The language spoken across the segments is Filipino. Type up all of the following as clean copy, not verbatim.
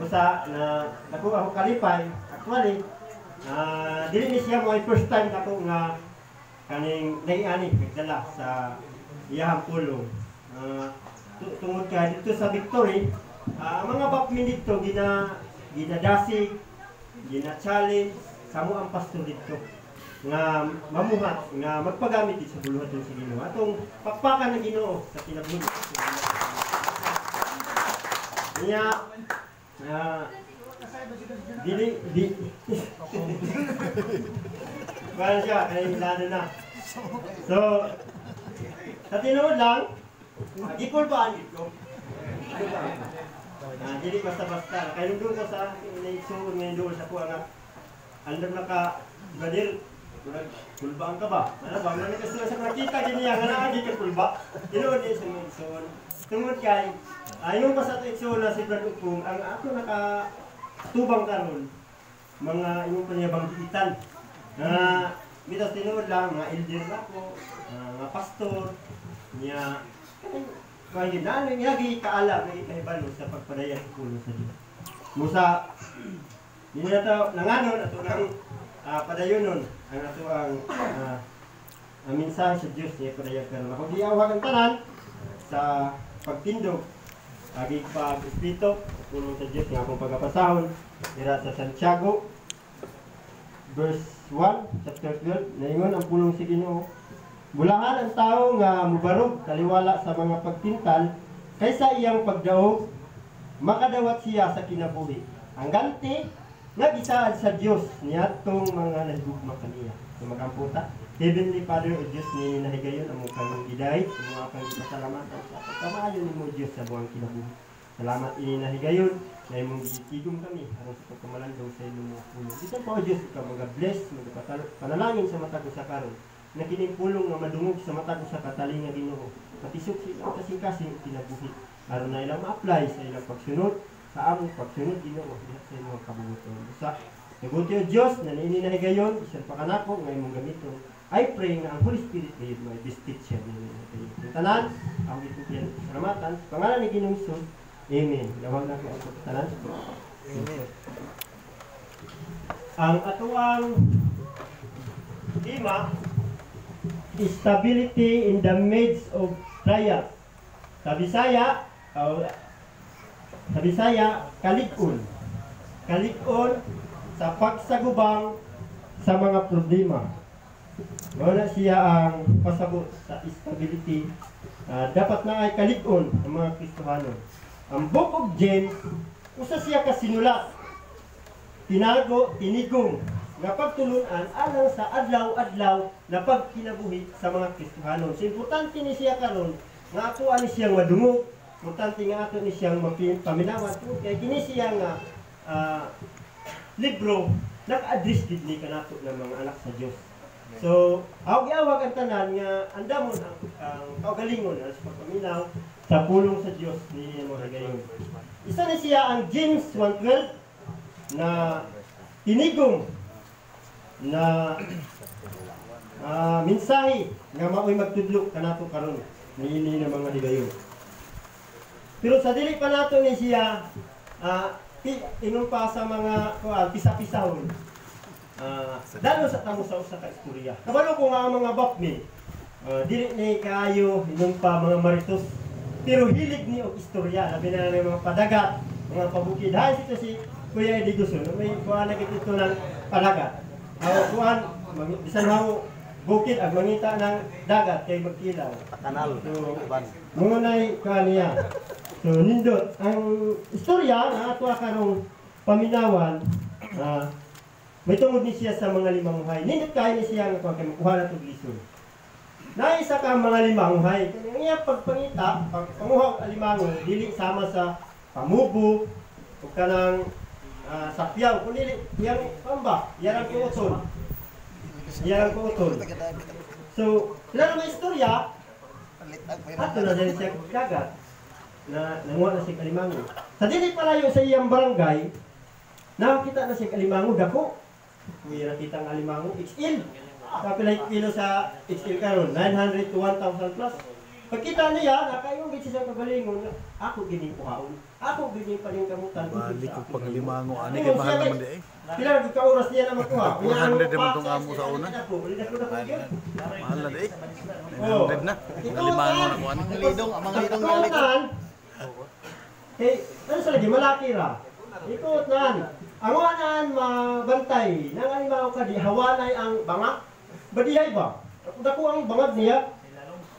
usa na dako ako kalipay actually dili ni siya mo ay first time ako nga kaning naiani nagdala sa iyahang pulong tungod kay dito sa Victory ang mga bakmin dito ginadasig gina-challenge samo ang pastor dito nga mamuhat nga magpagamit sa buluhaton sa Ginoo atong pakpakan ng Ginoo sa kinabuhi niya di para siya kay lalo na so sa tinuod lang gipulbaan dito dili basta-basta kay nung ko sa inaigsoon ngayon doon sa kuha nga andam na ka brother kulbaan ka ba? Ano ba? Ano kasi sa nakita ganyan nga naagi ka kulba tinuod din sa igsoon tungod kay ayon pa sa igsoon na si Brad Upong ang ako nakatubang karon mga imong panyabang gitan mitas tinuod lang mga elder na ko mga pastor niya kaya na ano niya gikaalam na ikahibalo sa pagpadayag sa pulo sa Dios musa hindi na ito nanganon ato ng padayonon ang ato ang mensahe sa Diyos niya padayag karon ako diawag ang tanan sa pagtindog agi pag-espiritu pulo sa Diyos nga akong pagapasahon dira sa Santiago verse 1 chapter 12 naingon ang pulong sa Ginoo bulahan ang tao nga mubarog kaliwala sa mga pagtintal kaysa iyang pagdaog makadawat siya sa kinabuhi ang ganti nga gisaad sa Dios niadtong mga nahigugma kaniya sa magamputa Heavenly Father o Diyos ni nahigayon ang kang giday ang kang gipasalamatan sa pagkamaayo nimo Dios sa buang kinabuhi salamat ini nahigayon na imong gitigom kami aron sa pagkamalandong sa imong pulo bisan pa o Dios ka mag-bless panalangin sa matag sa karon na kining pulong nga madungog sa matag sa kataling nga Ginoo matisok sila kasing-kasing kinabuhi aron na ilang ma-apply sa ilang pagsunod sa among pagsunod Ginoo diha sa imong kabubuton usa naguti o Dios na niini nahigayon bisan pa kanako nga imong gamiton I pray nga ang Holy Spirit ay ma-distinct siya ninyo tanan ang gituyan salamatan sa pangalan ni Ginoong Hesus amen dawag na ko ang tanan amen ang atuang tema stability in the midst of trials. Sa Bisaya, kalig-on. Kalig-on sa pagsagubang sa mga problema. Wala siya ang pasabot sa stability. Dapat na ay kalig-on ang mga Kristohano. Ang Book of James, usa siya kasinulat. Tinago, tinigong nga pagtulunan alang sa adlaw-adlaw na pagkinabuhi sa mga Kristohanon. So, importante ni siya karon nga ato ani siyang madungog, importante nga ato ni siyang paminawan kay kini siya nga libro naka-address gid ni kanato ng mga anak sa Dios. So, awag ang tanan nga andamon ang kaugalingon sa pagpaminaw sa pulong sa Dios ni mga gayon. Isa na siya ang James 1:12 na tinigong na mensahe nga mao'y magtudlok kanato karon niini nga mga higayon. Pero sa dili pa nato ni siya ingon pa sa mga pisa-pisahon. Dalo sa tamo sa usa ka istorya. Kabalo ko nga ang mga bakmi dili ni kaayo ingon pa mga maritos pero hilig ni og istorya labi na ng mga padagat, mga pabukid. Hay si Kuya Eddie Guson, may kuha na ito ng padagat. Kuhan, bisan mo bukid ang mangita ng dagat kay magkilaw. Kanal. So, munay kaniya. So, nindot. Ang istorya na ato karong paminawan, may tungod ni siya sa mga limamuhay. Nindot kayo ni siya nga kuha na itong lison. Naisa ka mga limamuhay. Kaya nga pagpangita, pagpanguhaw alimango, dili sama sa pamubo, o kanang sakyaw, kunili, yang pamba, yan ang kuutol. Yan ang kuutol. So, sila naman istorya, ato na dyan siya dagat, na nanguha na si Kalimango. Sa dili palayo sa iyang barangay, nakakita na si Kalimango, dako. May nakita ang Kalimango, XL. Kapilay kilo sa XL karon 900 to 1,000 plus. Pagkita niya, nakayong gid siya kagalingon, ako gini kuhaon. Ako gini pa rin kamutan. Balik ko pang limango ani kay mahal naman di eh. Pila gud ka oras niya na makuha. 400 naman tong amo sa una. Mahal na di eh. 900 na. Limango na ko ani. Lidong, ang mga lidong galit. Eh, ano sa lagi malaki ra. Ikot nan. Ang wanan mabantay. Nang alimaw ka di hawanay ang bangak. Badihay ba? Dako ang bangag niya.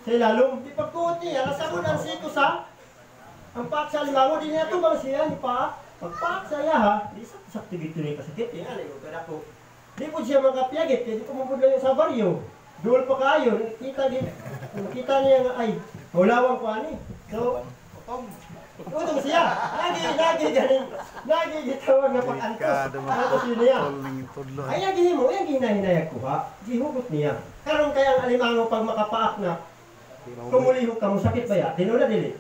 Sa ilalong, di pagkuot niya, nasabon ang sito sa ang paksa limango, di niya tubang siya, ni pa, pagpaksa niya ha, di sakto dito niya kasakit, yan, ano, kada ko. Di po siya magkapiyagit, di ko mabudla yung sa baryo, duwal pa kayo, nakita niya nga, ay, hulawang ko ani. So, utong siya, lagi gitawag na pag-antos, antos yun niya. Ay, lagi mo, yan ginahinayag ko ha, gihugot niya. Karon kaya ang alimango pag makapaak na, kumulihok ka mo, sakit ba ya? Tinula dili?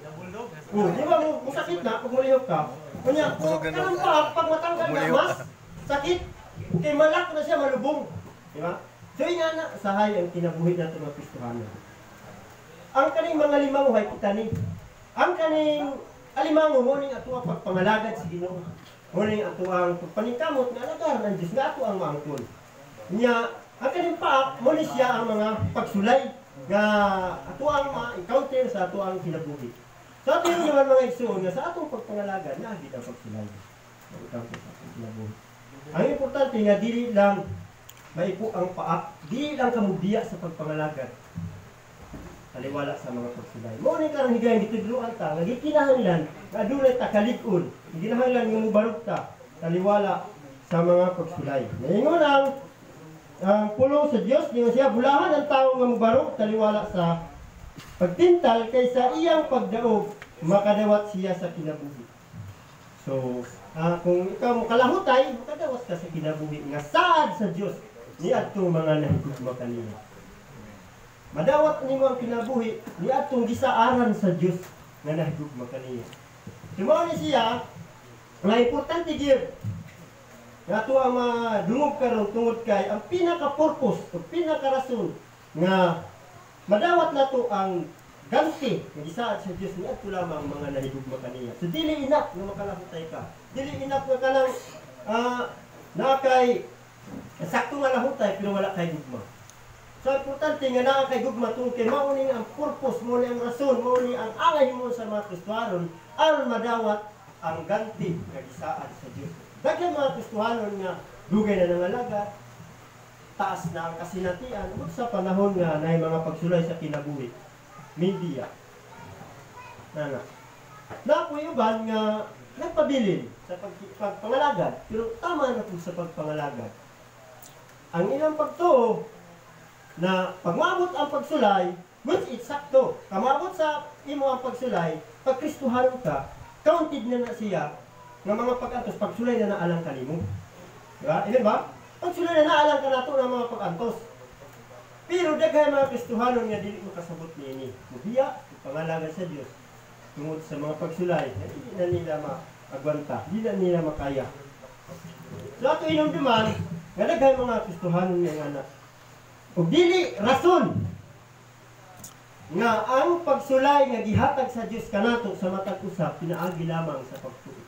Di ba mo sakit na, kumulihok ka? Kanya, kanang pag matanggal na mas, sakit. Kay malak na siya, malubong. Di ba? So yun nga na, sahay ang kinabuhi na ito mga Kristohano. Ang kaning mga limango ay kita ni. Ang kaning alimango, muning ato ang pagpangalagad sa Ginoo. Muning ato ang pagpaningkamot na alagar ng Diyos na ato ang maangkon. Nya, ang kaning paak, muning siya ang mga pagsulay nga ato ang ma-encounter sa ato ang kinabuhi. Sa ato yung naman mga igsoon nga sa atong pagpangalagad na agad ang pagsulay. Ma-encounter sa atong kinabuhi. Ang importante nga dili lang maipo ang paak, dili lang kamudiya sa pagpangalagad. Taliwala sa mga pagsulay. Mo ni karang higayang gitudluan ta nga gikinahanglan nga adunay ta kalig-on. Gikinahanglan nga mubarog ta taliwala sa mga pagsulay. Naingon ang pulong sa Dios, di siya bulahan ang tao nga mubarog taliwala sa pagtintal kaysa iyang pagdaog makadawat siya sa kinabuhi. So, kung ikaw mo kalahutay, makadawat ka sa kinabuhi nga saad sa Dios ni adtong mga nahigugma kanila. Madawat nimo ang kinabuhi ni atong gisaaran sa Dios nga nahigugma kaniya. Tumaw ni siya nga importante gyud nga ato ang madungog karon tungod kay ang pinaka-purpose o pinaka-rason nga madawat nato ang ganti nga gisaad sa Dios ni adto lamang mga nahigugma kaniya. So dili enough nga makalahutay ka. Dili enough nga kanang nakay sakto nga lahutay pero wala kay gugma. So, importante nga naa kay gugma tungkol kay mauning ang purpose, mauning ang rason, mauning ang angay mo sa mga Kristohanon aron madawat ang ganti nga gisaad sa Dios. Daghan mga Kristohanon nga dugay na nangalaga, taas na ang kasinatian ug sa panahon nga nay mga pagsulay sa kinabuhi. Media. Nana. Nakoy uban nga nagpabilin sa pagpangalagad, pero tama na po sa pagpangalagad. Ang ilang pagtuo na pagmabot ang pagsulay, which is sakto, kamabot sa imo ang pagsulay, pag Kristohanon ka, counted na siya ng mga pag-antos, pagsulay na naalang kanimo. Diba? Ilan ba? Pagsulay na naalang ka nato ng mga pag-antos. Pero daghay mga Kristohanon nga dili mo kasabot niini. Mubiya, pangalagan sa Dios tungod sa mga pagsulay, hindi na nila maagwanta, hindi na nila makaya. So ato inumduman, nga daghay mga Kristohanon nga anak. O dili rason nga ang pagsulay nga gihatag sa Dios kanato sa matag usap pinaagi lamang sa pagtuo.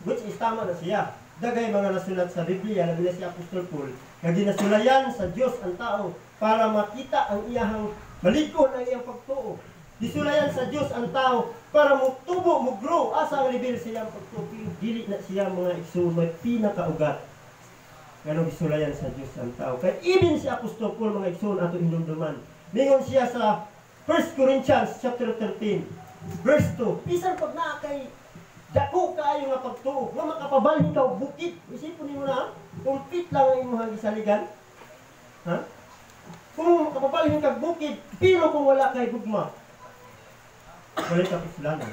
Which is tama na siya. Dagay mga nasulat sa Biblia labi na si Apostol Paul nga ginasulayan sa Dios ang tao para makita ang iyahang malig-on ang iyang pagtuo. Disulayan sa Dios ang tao para mutubo, mo-grow asa ang level sa iyang pagtuo. Dili na siya mga igsoon may pinakaugat ganong gisulayan sa Diyos ang tao. Kaya even si Apostol Paul mga igsoon ato hinumduman. Mingon siya sa 1 Corinthians chapter 13, verse 2. Bisan pag naa kay dako kaayo nga pagtuo, nga makapabalhin ka og bukid. Isipon nimo na, complete lang ang imong gisaligan. Ha? Kung makapabalhin ka bukid, pero kung wala kay gugma, wala ka pislanan.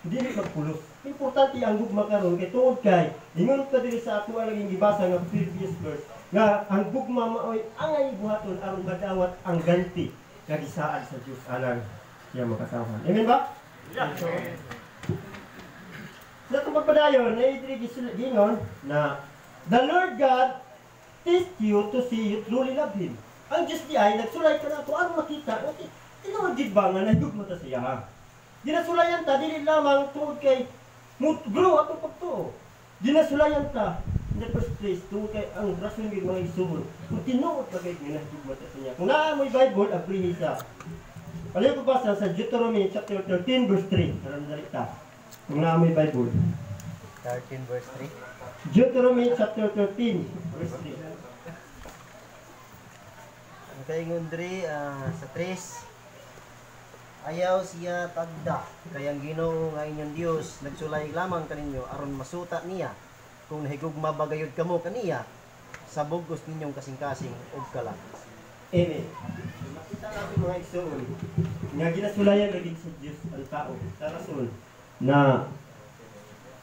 Dili magpulos. Importante ang gugma karon kay tungod kay ingon pa diri sa ato ang laging gibasa nga previous verse nga ang gugma maoy angay buhaton aron madawat ang ganti nga gisaad sa Dios alang siya makasawhan. Amen ba? Yeah. Sa itong pagpadayon, gingon na the Lord God teach you to see you truly love Him. Ang Diyos di ay nagsulay ka na ito, ano makita? Tinawag di ba nga nahigugma ta siya ha? Ginasulayan ta, dili lamang tuod kay grow ato pagtuo. Ginasulayan ta, in the first place, tuod kay ang rason yung mga isuro. Kung tinuod pa kayo nga nahigugma ta siya. Kung naamoy Bible, agree siya. Palayo ko basa sa Deuteronomy chapter 13 verse 3. Karang dalita. Kung naamoy Bible. 13 verse 3. Deuteronomy chapter 13 verse 3. Ang kaingon diri sa 3. Ayaw siya tagda, kayang Ginoo nga inyong Dios nagsulay lamang kaninyo aron masuta niya kung nahigugma bagayod kamo kaniya sa bugos ninyong kasing-kasing ug kalag. Amen. Makita natin mga igsoon nga ginasulayan lagi sa Diyos ang tao sa rason na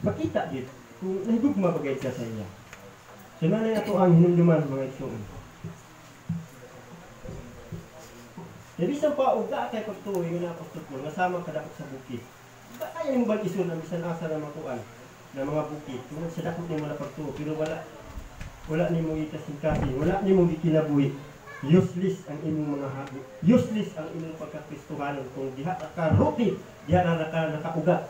makita dito kung nahigugma bagay siya sa iya. Sunanay ato ang hinumduman mga igsoon. Bisan pa og kay pagtuoy nga apostol Paul nasama kadakop sa bukid. Ba kaya yung bag-ison ang bisan asa na makuan na mga bukid. Kung sa dakop ni wala pagtuo pero wala nimo itasingkasi, wala nimo gikinabuhi. Useless ang imong mga habit. Useless ang imong pagkakristohanon kung diha ka roti, diha na nakauga.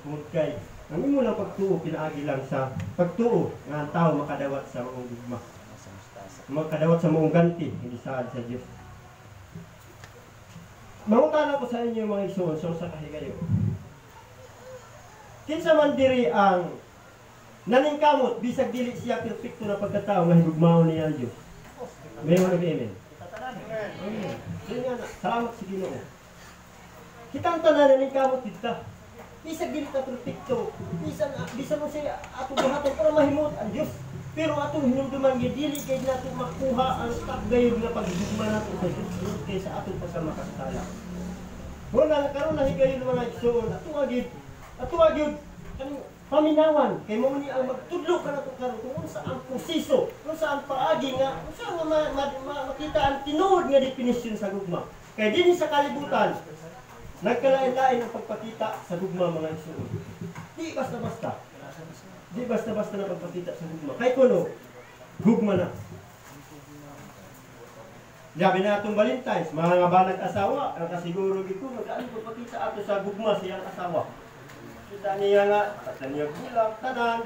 Kung kay ang imo lang pagtuo pinaagi lang sa pagtuo nga ang tao makadawat sa maong gugma. Makadawat sa maong ganti, hindi saad sa Dios. Mangutana ko sa inyo mga igsoon sa kahigayo. Kinsa man diri ang naningkamot bisag dili siya perpekto na pagkatao nga higugmaon niya ang Dios. Mayon og amen. Amen. Salamat sa Ginoo. Kitang tanan naningkamot dita. Bisag dili ka perpekto, bisan mo siya ato buhaton para mahimot ang Dios. Pero atong hinumduman nga dili kay nato makuha ang paggayod nga paghigugma nato sa Dios kaysa atong pagkamakasala. Wala karon na higayon mga igsoon ato agid kaning paminawan kay mao ni ang magtudlo ka nato karon kung unsa ang proseso, unsa ang paagi nga unsa nga makita ang tinuod nga definisyon sa gugma. Kay dinhi sa kalibutan nagkalain-lain ang pagpakita sa gugma mga igsoon. Di basta-basta. Di basta-basta na pagpakita sa gugma. Kay kuno, gugma na. Labi na itong Valentine's, mga banag asawa, ang kasiguro gito, magkano pagpakita ato sa gugma siyang asawa. Kita niya nga, kita niya bilang, tanan,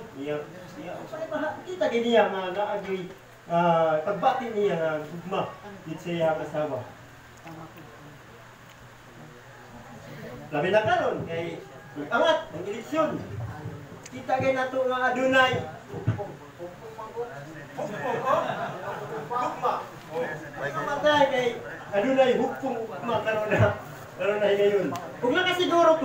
kita niya nga naagay, pagbati niya nga gugma, dito siyang asawa. Labi na karon kay angat ang eleksyon. Kita kay nato nga adunay. Gugma. Matay kay adunay hukpong gugma karon na higayon. Ug nakasiguro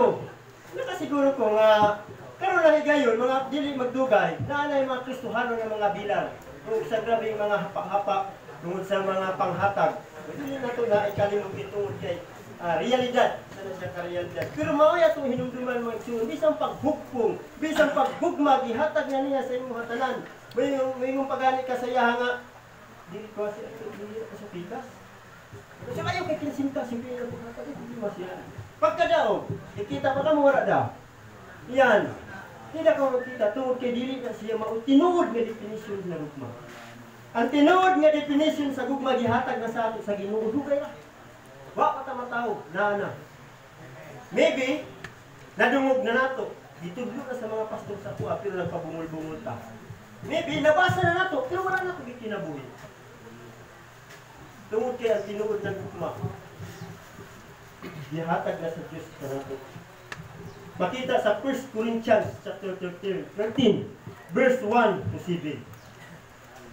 ko nga karon na higayon mga dili magdugay naanay mga Kristohano nga mga bilang. Ug sa grabing mga hapa-hapa tungod sa mga panghatag. Dili nato na ikalimot itungod kay realidad sa siya ka-realidad. Pero mao atong hinumduman mga igsoon bisan paghukpong, bisan paghugma gihatag na niya sa imong hatanan. Mayong pagani ka sa iya nga dili ko sa pikas. Kasi kayo kay kinsinta simple na paghatag dili masya. Pagkadaog, ikita pa ka mo wala da. Yan. Tidak ka makita tungod kay dili na siya mao tinuod nga definisyon sa gugma. Ang tinuod nga definisyon sa gugma gihatag na sa ato sa Ginoo dugay ra. Wa pa ta mataw na. Maybe nadungog na nato. Gitudlo na sa mga pastor sa kuha pero nagpabungol-bungol ta. Maybe nabasa na nato pero wala nato gikinabuhi. Tungod kay ang tinuod ng gugma. Gihatag na sa Dios sa nato. Makita sa 1 Corinthians chapter 13 verse 1 to 7.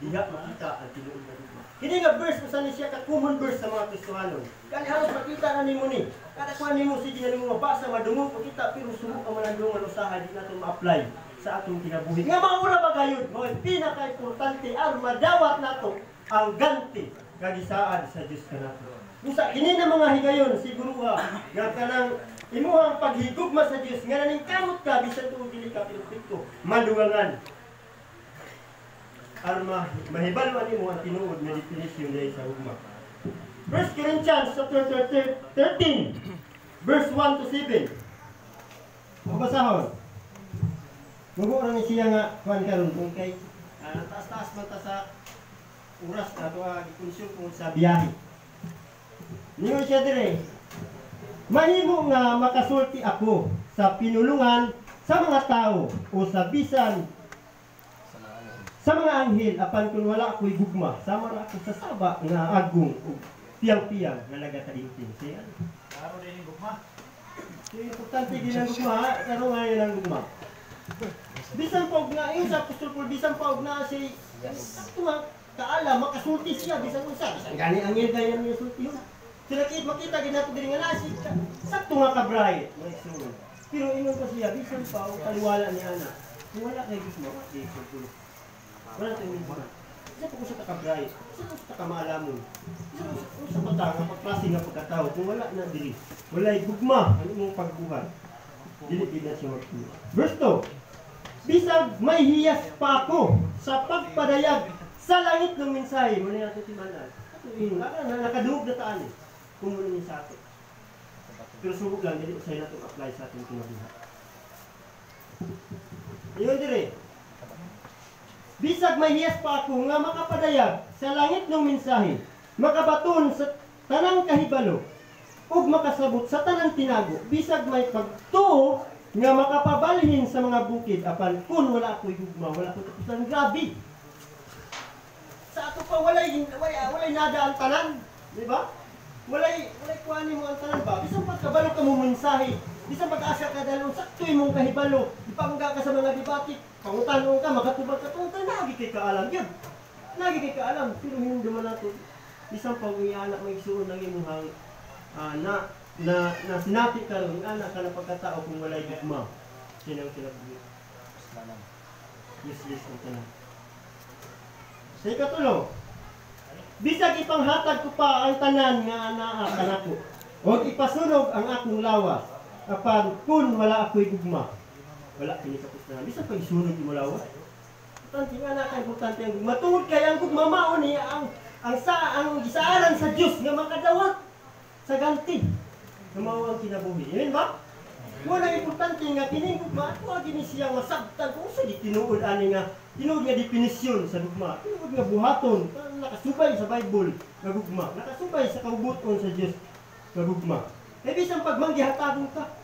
Diha makita ang tinuod ng gugma. Kini nga verse usa ni siya ka common verse sa mga Kristohano. Kani halos makita na nimo ni. Kada kuan nimo sige na nimo mabasa madungog ko kita pero sumo ka manandungan usaha di nato ma-apply sa atong kinabuhi. Nga maura ba gayud mo pinaka-importante aron madawat nato ang ganti kagisaad sa Dios kanato. Usa kini na mga higayon siguro nga kanang imuhang paghigugma sa Dios nga naningkamot ka bisan tuod dili ka perfecto madungangan. Arma mahibalwan nimo ang tinuod nga definisyon dai sa gugma. 1 Corinthians chapter 13 verse 1 to 7. Mabasahon. Mugo ra ni siya nga kuan karon kung kay taas-taas man ta sa oras na ito i-consume sa biyahe. Ningon siya dire, mahimo nga makasulti ako sa pinulungan sa mga tao o sa bisan sa mga anghel apan kung wala ako'y gugma sama ra ako sa saba nga agong o piyang-piyang nga nagatalinting. Siya Klaro din yung gugma. importante din ang gugma, pero ngayon ang gugma. Bisan pa og na yung sa Apostol Paul, bisan pa og na si sakto nga kaala makasulti siya bisan unsa. Bisan gani angel ganyan niya sulti yun. Sila makita gid nato diri nga nasi sakto nga kabray nga igsoon. Pero ingon pa siya bisan pa og kaliwala ni ana. Kung wala kay gugma, di ko. Wala tayong gugma. Isa po ko sa takabray, isa po sa takamalamon. Isa sa mata nga pagklase nga pagkatao, kung wala na diri. Wala'y gugma ang imong pagbuhat. Dili gid na siya magtuo. Verse 2. Bisag may hiyas pa ako sa pagpadayag sa langit ng mensahe. Muna natin timanan. Nakadugog na taan eh. Kung muna niya sa atin. Pero subok lang, dili usahay natin apply sa ating kinabuhat. Iyon dire. Bisag may hiyas pa ako nga makapadayag sa langit ng mensahe, makabaton sa tanang kahibalo, ug makasabot sa tanang tinago, bisag may pagtuo nga makapabalhin sa mga bukid, apan kun wala ako'y gugma, wala ako'y tapusan. Grabe! Sa ato pa walay nada ang tanan, di ba? Walay kuhanin mo ang tanan ba? Bisag pagkabalo ka mo mensahe, bisag pag-asa ka dalong saktoy mong kahibalo, ipangga ka sa mga debate, pangutanong ka, makatubag ka, pangutan, lagi kay kaalam yun. Lagi kay kaalam, pero hindi naman natin. Isang pag-ianak may isuon ng imuhang na sinati ka rin, anak ka na pagkatao kung walay gugma. Sinang sinabi. Useless ang tanan. Sa ikatulo, bisag ipanghatag ko pa ang tanan nga anaa kanako, o ipasunog ang akong lawas, apan kun wala ako'y gugma. Wala kinikapos na. Bisag pag isunog mo lawas. Importante nga na, importante ang gugma. Tungod kaya ang gugma mao ni ang gisaaran sa Dios nga makadawat sa ganti. Gumawa ang kinabuhi. Yun ba? Wala importante nga kining gugma, huwag gini siya masabtan kung sa di tinuod ani nga definisyon sa gugma. Tinuod nga buhaton, nakasubay sa Bible nga gugma, nakasubay sa kaubuton sa Dios nga gugma. E bisan pag manggihatagon ka,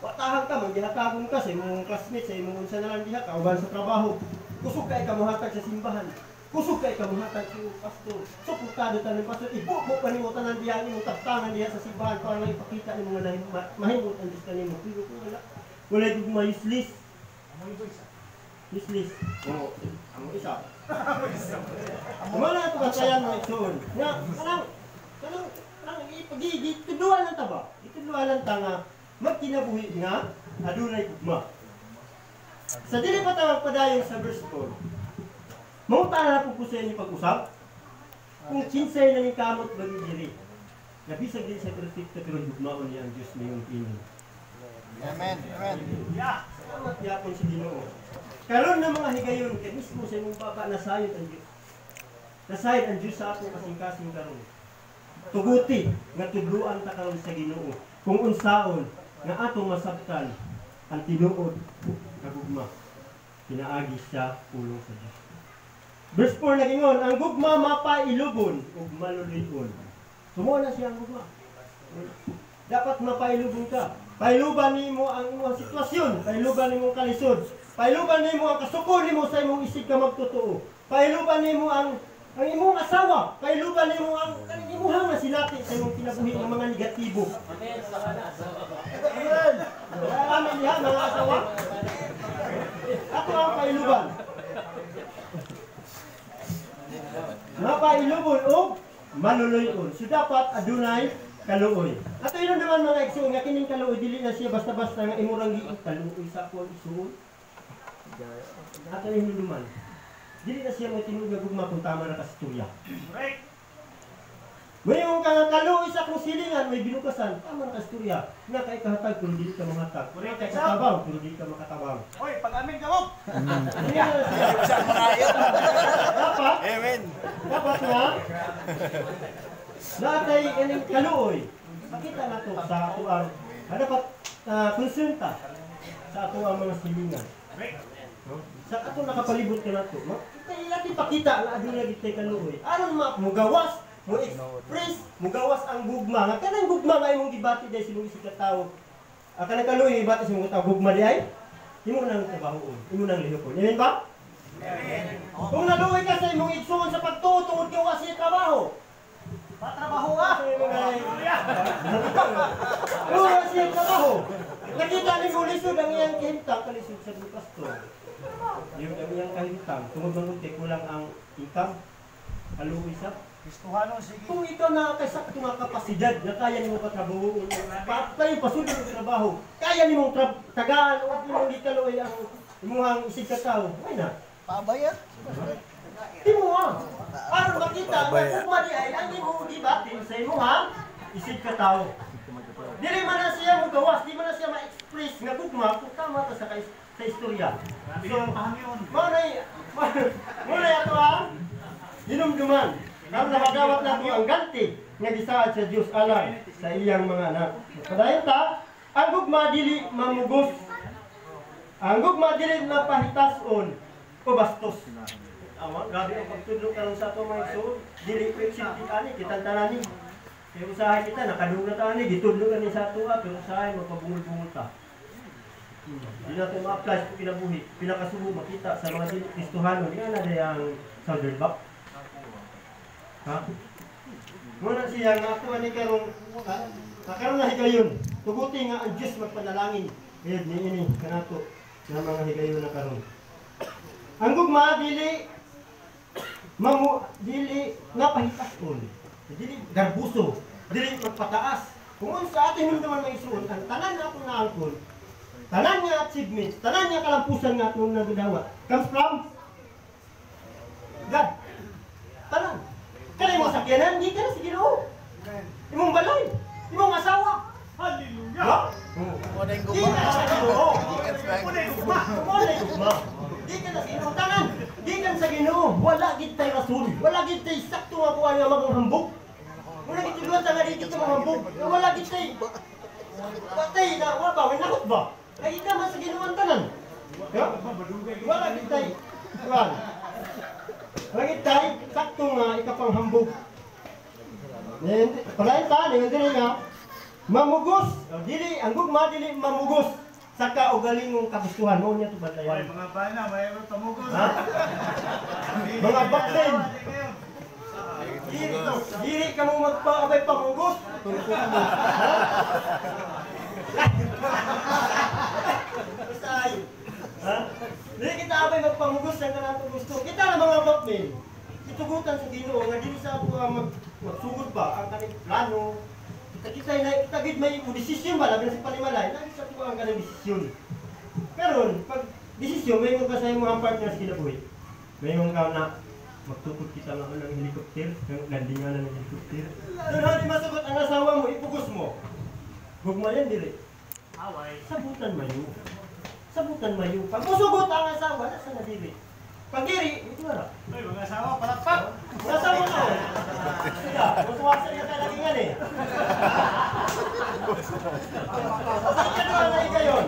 watahan ka, manggihatagon ka sa imong classmate, sa imong unsa na lang diha, kauban sa trabaho, kusog ka ikamuhatag sa simbahan. Kusog kay kamuhatag si pastor. Suportado tanan pastor. Ibubo pa nimo tanan diha nimo taptangan diha sa simbahan para lang ipakita nimo nga mahimot ang Dios kanimo. Pero kung wala gugma useless. Useless. Oo. Amo isa. Wala to kasayan mo igsoon. Nga kanang ipagigit tudluan lang ta ba? Itudluan lang ta nga magkinabuhi nga adunay gugma. Sa dili pa ta magpadayon sa verse 4. Mauta na po sa inyo pag-usap. Kung kinsay na ni kamot bagi diri. Nabisag din sa perfecto pero gugmaon niya ang Diyos mayong pinin. Amen. Amen. Salamat yapon si Ginoo. Karon na mga higayon kay mismo sa imong baba nasayod ang Diyos. Nasayod ang Diyos sa atong kasing-kasing karon. Tuguti nga tudluan ta karon sa Ginoo. Kung unsaon nga atong masabtan ang tinuod nga gugma. Pinaagi siya pulong sa Diyos. Verse 4 nagingon, ang gugma mapailubon ug maluluyon. Sumo na siya ang gugma. Dapat mapailubon ka. Pailuban nimo ang imong sitwasyon, pailuban nimo ang kalisod, pailuban nimo ang kasuko nimo sa imong isig ka magtotoo. Pailuban nimo ang imong asawa, pailuban nimo ang imuhang nasilati sa imong kinabuhi ng mga negatibo. Amen. Amen. Amen diha mga asawa. Ako ang pailuban. Mapailubon o maluluyon. So dapat adunay kaluoy. Ato yun naman mga igsoon nga kining kaluoy dili na siya basta-basta nga imurang giit kaluoy sa ako igsoon. Ato yun naman. Dili na siya mo tinuod nga gugma kung tama na kasturya. Right. Mayroon ka nga kaluoy sa akong silingan may binukasan, tama na kasturya. Nga kay kahatag kung dili ka mahatag. Nga kay katabang kung dili ka makatabang. Oy, pag-amin ka mo. Dapat. Amen. Dapat nga natay ining kaluoy. Makita na to sa atuang dapat konsulta. sa ato ang mga silingan. No? Sa ato nakapalibot ka na ito, natin pakita na ading lagi tayo kaluoy. Aron mugawas, mo express, mugawas ang gugma. Nga kanang gugma nga imong gibati dahil silong isig ka tao. Kanang kaluoy, ibati sa mga tao, gugma di ay, imo nang trabahoon, imo nang lihokon. Amen ba? Kung naluoy ka sa imong igsuon sa pagtuo, tungod ka wa siya trabaho. Patrabaho ka! Wa siya trabaho. Nakita ni mo lisod ang iyang kahintang, kalisod sa mga pastor. Yung ang iyang kahintang, tungod manunti, kulang ang income, haluoy sa. Kung ikaw na kasakto nga kapasidad na kaya nimo patrabaho, patay pasulod ng trabaho, kaya nimo tagaan o nimo gikaluoy ang imuhang isig ka tao, why not? Pabayat. Timo ha. Aron makita na kung mali ay ang imo gibatin sa imuhang isig ka tao. Dili man na siya mugawas, di man na siya ma-express nga gugma kung tama ta sa istorya. So, mo na ato ang hinumduman. Karon nakagawat nato ang ganti nga gisaad sa Dios alang sa iyang mga anak. Padayon ta, ang gugma dili mamugos. Ang gugma dili mapahitason o bastos. Grabe ang pagtudlo karon sa ato mga igsoon. Dili ko excited ani kitang tanan ni. Kaya usahay kita nakadungla ta ani gitudlo ni sa ato pero usahay magpabungol-bungol ta. Di nato ma-apply sa kinabuhi, pinakasubo makita sa mga Kristohano, di na ang Southern Back. Ha? Muna siya nga ako ani karong karon na higayon. Tuguti nga ang Dios magpanalangin. Ayun ni ini kanato nga mga higayon na karon. Ang gugma dili napahitason. Dili garbuso, dili magpataas. Kung sa atin naman may isuon, ang tanan na akong naangkon, tanan nga achievements, tanan nga kalampusan nga atong nagadawa, comes from God. Tanan. Kaya mo sakyanan, di ka na sa Ginoo. Imong balay, imong asawa. Hallelujah! Muna yung Di ka na sa Ginoo. Muna yung gugma. Di ka na sa Ginoo. Tanan, di ka sa Ginoo. Wala gid tay rasul. Wala gid tay sakto nga kuha nga maghambog. Wala gid luwat nga di kita maghambog. Wala gid tay patay na wala ba winakot ba? Ay ika man sa Ginoo ang tanan. Wala gid tay kuan. Wala gid tay sakto nga ikapanghambog. Palain ta ni diri nga mamugos. Dili ang gugma dili mamugos. Saka ugalingong kagustuhan mo niya to bantayan. Mga bana, mayroon tamugos. Mga bakten. Dili ka mo magpaabay pamugos. Bastay. Ha? Dili kita abay magpamugos sa kanang gusto. Kita na mga bakten. Itugutan sa Ginoo nga dili sa magsugod ba ang kaning plano. Kita gid may desisyon ba labi sa palimalay na sa tuwa ang kanang desisyon. Pero pag desisyon may mga kasay mo ang partner sa kinabuhi. May mga na magtukod kita ng helicopter, ng landingan ng helicopter. Doon hindi masagot ang asawa mo, ipugos mo. Gugma yan dili. Away. Sabutan mayo. Sabutan mayo. Pag musugot ang asawa, nasa na dili. Pag diri, ito na. Ay, mga asawa, palakpak. Nasa mo na. Kaya, masuwasan niya talaga yan eh. Saan ka naman na ikayon?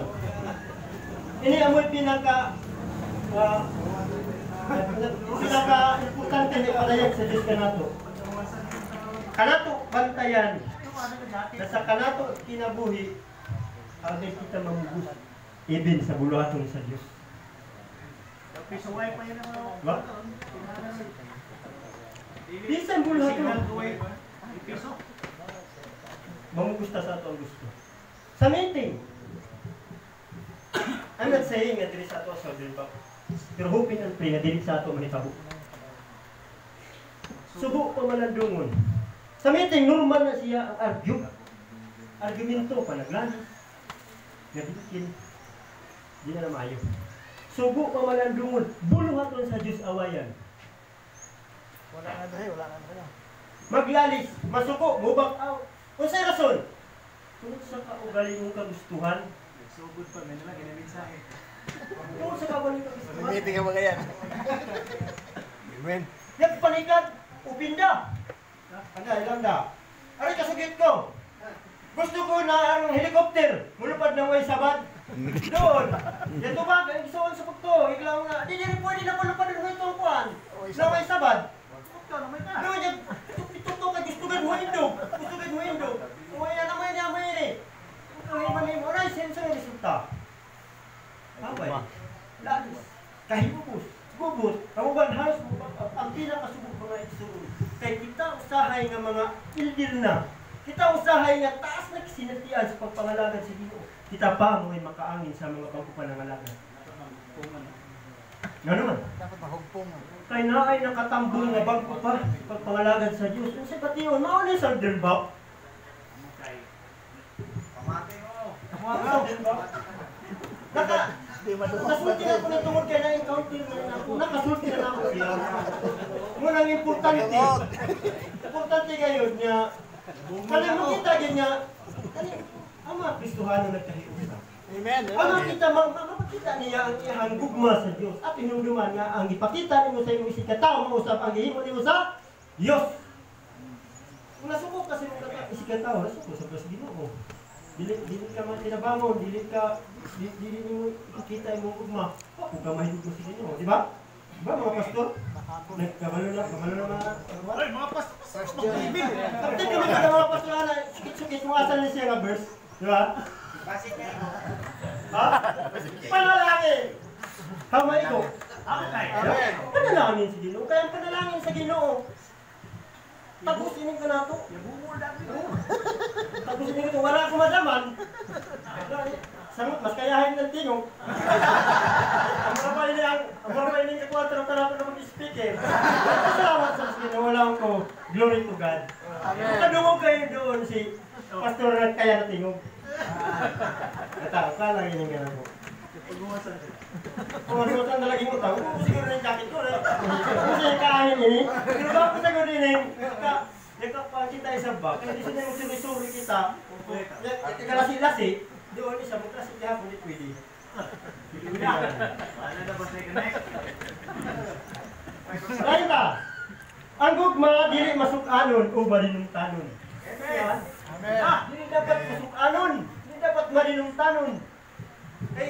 Ini amoy pinaka-importante ni padayan sa Diyos kanato. Kanato bantayan na sa kanato kinabuhi agay kita mamugos even sa buluhaton sa Diyos. Pisuway pa yun naman. Ba? Bisan buluhaton. Ipiso. Mamugusta sa ato ang gusto. Sa meeting, I'm not saying nga dili sa ato sa Southern Back. Pero hoping and pray nga dili sa ato mahitabo. Subo pa malandungon. Sa meeting, normal na siya ang argumento pa naglanis. Nabikin. Di na maayo. Subo pa malandungon. Buluhaton sa Diyos awayan. Wala na dre. Maglalis, masuko, mubak out. Kung sa'y rason, kung sa kaugali mong kagustuhan, Sugod pa, may nalang ginamensahe. kung sa kaugali mong kagustuhan, Meeting ka ba kaya? Amen. yan panikad, upinda. Anda, ilang da. Aray kasugit ko. Gusto ko na ang helicopter, mulupad ng way sabad. Doon. Yan to ba? Ganyan gisuon sa pagto. Iglaw nga. Di rin pwede na pala pa rin itong kuhan. Na may sabad. Doon yan. Ituto ka. Gusto ka mo indog. Gusto ka mo indog. Umayan na mo yan. Umayan yan eh. Umayan mo. Uray, senso yung resulta. Away. Lalis. Kahibubos. Gubot. Kamuban halos ang pinakasubok mga isuon. Kaya kita usahay nga mga ildir na. Kita usahay nga taas na kisinatian sa pagpangalagan sa Ginoo. Kita pa mo ay makaangin sa mga bangko panangalagan. Nga naman. Dapat mahugpong. Kaya na ay nakatambong nga bangko pa pagpangalagan sa Diyos. Kung sa patiyon, mauna sa dirbak. Pamati mo. Nakasulti na ako na tungod kaya na-encounter na rin ako. Nakasulti na ako. Ngunang importante. Importante ngayon niya. Kaya makita niya. Ang mga Kristohano nagkahiusa. Amen. Ang makita niya ang iyang gugma sa Diyos. At hinumduman nga ang ipakita nimo sa iyong isikataw, mausap ang gihimo nimo sa Diyos. Kung nasubok kasi mo isikataw, nasubok sa Diyos Ginoo. Dili ka man tinabamon, dili mo ipakita imong gugma. Kung ka mahigog mo sa Ginoo, di ba? Di ba mga pastor? Nagkabalo na mga Ay, mga pastor. Mag-ibig. Kapatid kami ka ng mga pastor na sukit-sukit mo asal na siya nga verse. Di ba? Ha? Panalangin! Kamay ko. Amen. Panalangin sa Ginoo. Kaya ang panalangin sa Ginoo. Tapusin ka na ito. Tapusin ka ito. Wala akong madaman. Sangot, mas kayahin ng tingog. Ang mga pailing ka 4 ka na mag-speaker. Salamat sa Ginoo. Wala ko. Glory to God. Kadungog kayo doon si pastor na kaya na tingog. Katao ka lang yun yung gano'n mo. Kung masuotan na lagi mo tao, siguro na yung jacket ko. Kasi yung kahanin yun eh. Pero ba ako siguro din eh. Kita isang bag. Kaya di siya yung sumisuri kita. Ikalasi-lasi. Doon isa mo kasi kaya kulit pwede. Ano na ba tayo connect? Lain ka! Ang gugma, dili masuk-anon o malinungtanon. Amen. Dili dapat masuk-anon. Dili dapat malinungtanon. Ay,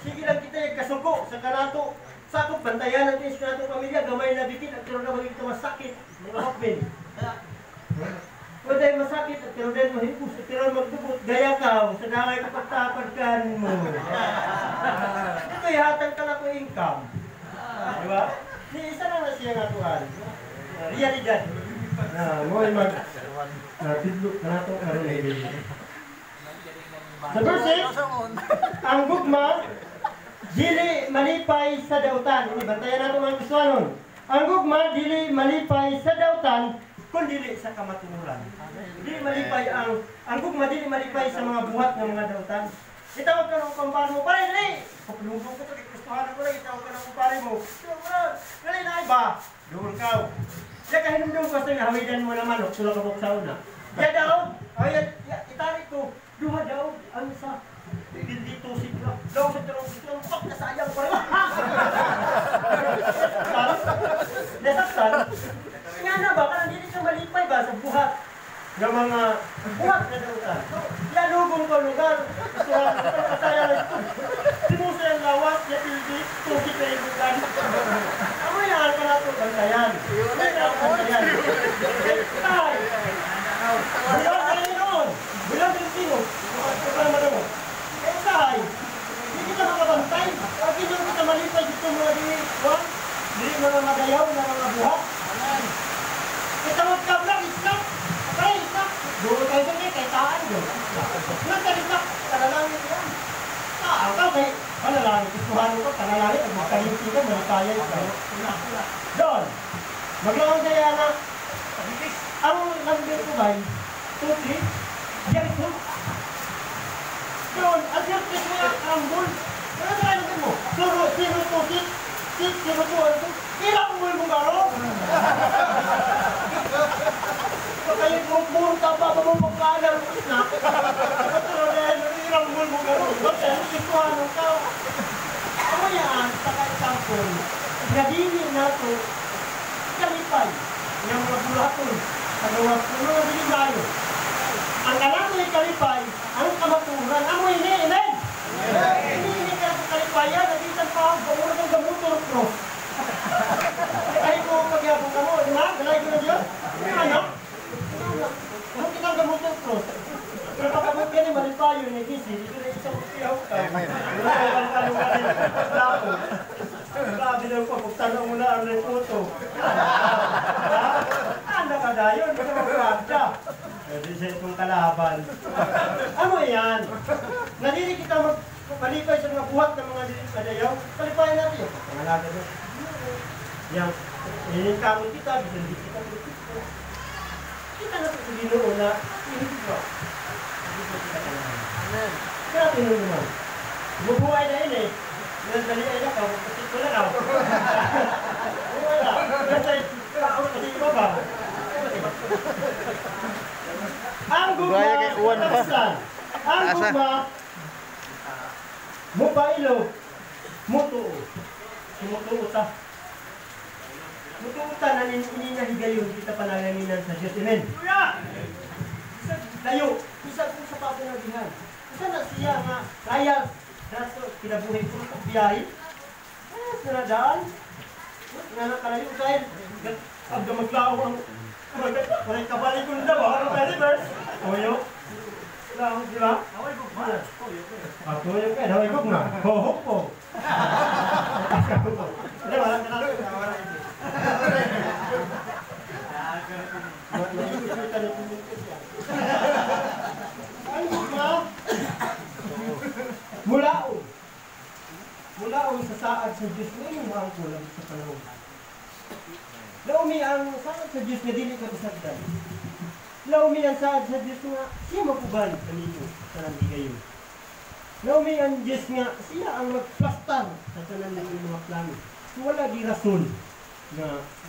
sige lang kita yung kasuko sa kanato. Sakop, bantayan natin sa kanatong pamilya. Gamay na bikin at karoon na magiging masakit. Mga hapin. Pwede masakit at karoon na mahipos at karoon magdubot. Gaya ka, sa dangay kapagtapagkan mo. Ito ihatang ka na ko income. Diba? Ni isa lang na siya nga tuhan. Realidad. Na mo ay mag tidlok na ito karoon na ibig. Sa verse 6, ang gugma dili malipay sa dautan. Ini bantayan nato mga Kristiyanon. Ang gugma dili malipay sa dautan kun dili sa kamatunuran. Dili malipay ang gugma dili malipay sa mga buhat ng mga dautan. Itawag ka ng kumpare mo, pare dili. Paglubog ko to kay Kristohanan ko lang, itawag ka ng kumpare mo. Gali na iba. Doon ka. Kaya kahinumdum ko sa hawidan mo naman, sula ka buksa una. Kaya daw, itarik ko. Duha daw, ang isa. Hindi to sigla. Daw sa tarong gusto, pag nasayang pa rin. Nasaktan. Nga na ba, karang hindi ka malipay ba sa buhat ng mga buhat na dautan. Yanugong ko lugar. Gusto nga, kasaya na ito. Sinusa yung lawas, yapildi, tugit na yung bukan. Ano yan ka na ito, bantayan. Ano yan, bantayan. Tay! Bilang ka rin noon. Bilang ka rin sino. Kasama mo. Tay! Hindi kita makabantay. Pag hindi kita malipay dito mga diwan, hindi mga magayaw na mga buhat. Kita magkablang, isnak. Okay, isnak. Doon kayo sa kay taan doon. Nagkalisak, panalangin yan. Ang kay panalangin, kusuhan ko, panalangin, at magkalinti ka, malipaya ka. Doon, maglawang kaya na, ang number ko ba, 2-3, yan ito. Doon, at yung kiswa ang bull. Ano sa kayo mo? Suro, sino to, sino to, ilang bull mo garo? Kaya kung tapa pa mo magkaalam ko na. Pero dahil ilang bull mo garo. Bakit? Ikuhan mo ka. Ano yan? Saka example. Nadini na ito. Kalipay. Yung mga bulaton. Ano mga bilin tayo. Ang alam mo yung kalipay, ang kamaturan, amoy ini, amen? Hindi ka sa kalipayan, nagitan pa ako, pamura ng gamotor ko. Ay ko pagyabong ka mo, di ba? Galay ko na Diyos. Ano? Ano kitang gamotor ko? Pero pagkabot ka ni Malipayo, nagisi, dito na isang usiyaw ka. Wala ka lang kalunganin. Lapo. Grabe na po, kung tanong mo na ang reputo. Anda ka na yun, baka magpagda. Pwede sa itong kalaban. Ano yan? Nalili kita malipay sa mga buhat ng mga madayaw. Kalipayan natin yun. Pangalaga mo. Yang, ininkamon kita, bisan di kita. Kita na sa Ginoo na, hindi ba? Hindi ba kita kalaban? Kaya tinong naman. Bubuhay na yun eh. Nandali ay nakaw, kasi ko lang ako. Wala. Nasa tao kasi iba ba? Ang gugma, kapisan. Ang gugma, mupailo, mutuo. Mutuuta. Mutuuta na ininahigayon kita panalaminan sa Diyos. Amen. Layo, isa kong sa papinagihan. Isa na siya nga, kaya, naso, kinabuhay ko sa biyahe. Sinadaan. Nga nakalayo dahil, pag maglaw ang Kuray kabalik ko na ba? Ano ka reverse? Toyo? Lang, di ba? Haway ko ba? Toyo ka, haway ko nga. Hohok po. Hindi, wala ka na. Ano ba? Mulaon. Mulaon sa saad sa Diyos mo yung mga kulang sa panahon. Laumi ang saad sa Diyos na dili ka kasagdan. Laumi ang saad sa Diyos nga siya mapuban kanino sa nandigayon. Laumi ang Diyos nga siya ang magplastar sa tanan ng mga plano. Wala di rason na